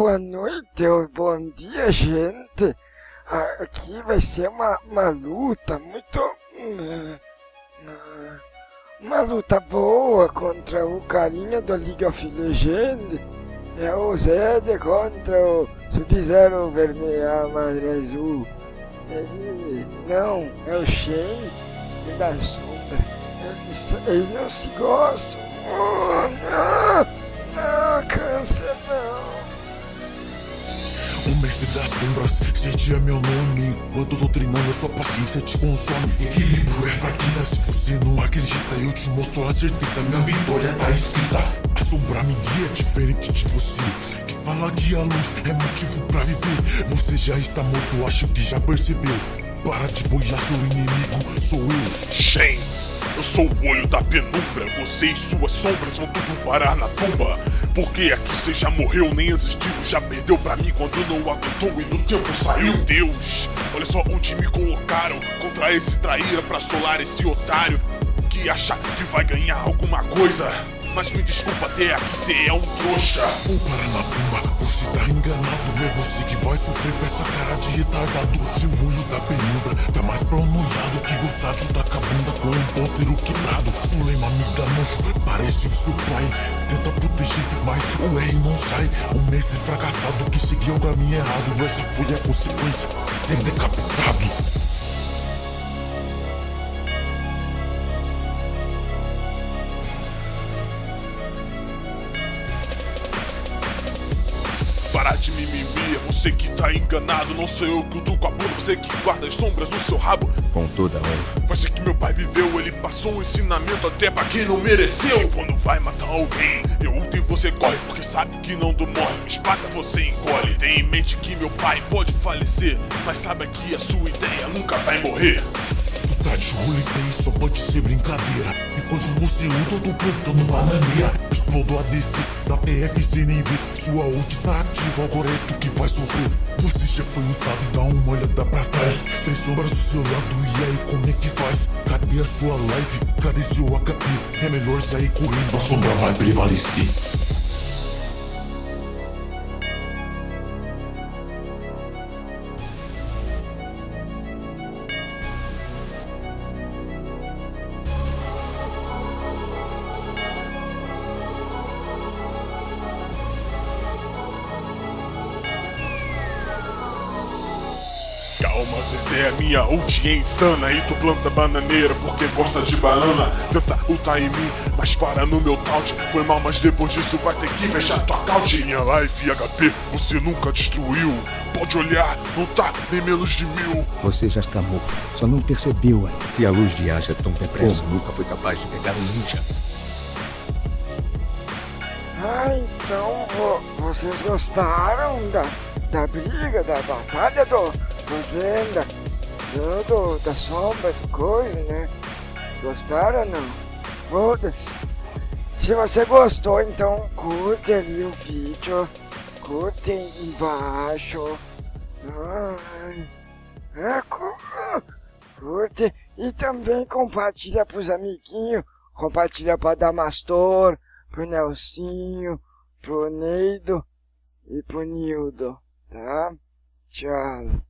boa noite ou bom dia, gente. Aqui vai ser uma luta muito... uma luta boa contra o carinha do League of Legends. É o Zed contra o Sub-Zero vermelho, amarelo, azul. Ele não, é o Shen e da sombra. Eles não se gostam. Não, câncer não. O mestre das sombras, Shed é meu nome. Enquanto eu tô treinando, a sua paciência te consome. Equilíbrio é fraqueza, se você não acredita, eu te mostro a certeza, minha vitória tá escrita. A sombra me guia, diferente de você, que fala que a luz é motivo pra viver. Você já está morto, acho que já percebeu. Para de boiar, seu inimigo sou eu. Shen, eu sou o olho da penumbra. Você e suas sombras vão tudo parar na tumba. Porque aqui você já morreu, nem existiu. Já perdeu pra mim quando não aguentou e no tempo saiu. Meu Deus, olha só onde me colocaram. Contra esse traíra pra solar esse otário que acha que vai ganhar alguma coisa. Mas me desculpa, até aqui cê é um trouxa. Vou parar na tumba, você tá enganado. É você que vai sofrer com essa cara de retardado. Seu olho da penumbra tá mais paranoiado que gostar de dar com a bunda com um ponteiro quebrado. Seu lema me dá nojo, parece que seu pai tenta proteger, mas o R não sai. Um mestre fracassado que seguiu o caminho errado. Essa foi a consequência, ser decapitado. Para de mimimi, é você que tá enganado. Não sou eu que o com a bunda, você que guarda as sombras no seu rabo. Com toda a honra. Vai ser que meu pai viveu, ele passou um ensinamento até pra quem não mereceu. E quando vai matar alguém, eu luto e você corre, porque sabe que não do morre. Espada você encolhe. Tem em mente que meu pai pode falecer, mas sabe que a sua ideia nunca vai morrer. Tu tá de roleplay, só pode ser brincadeira. Enquanto você luta, eu tô plantando bananeira. Explodo a DC da PF sem nem ver. Sua ult tá ativa, agora é tu que vai sofrer. Você já foi lutado, dá uma olhada pra trás. Tem sombras do seu lado, e aí como é que faz? Cadê a sua live? Cadê seu HP? É melhor sair correndo, a sombra vai prevalecer. Calma, Zezé, a minha ult é insana. E tu planta bananeira porque gosta de banana. Tenta ultar em mim, mas para no meu taunt. Foi mal, mas depois disso vai ter que fechar tua couch. Minha life e HP você nunca destruiu. Pode olhar, não tá nem menos de 1000. Você já está morto, só não percebeu ainda. Se a luz viaja tão depressa, nunca foi capaz de pegar um ninja. Então vocês gostaram da briga, da batalha dos lendas, da sombra, do coisa, né? Gostaram ou não? Foda-se. Se você gostou, então curte ali o vídeo, curte embaixo. Curte e também compartilha pros amiguinhos, compartilha pra Damastor, pro Nelsinho, pro Neido e pro Nildo, tá? Tchau.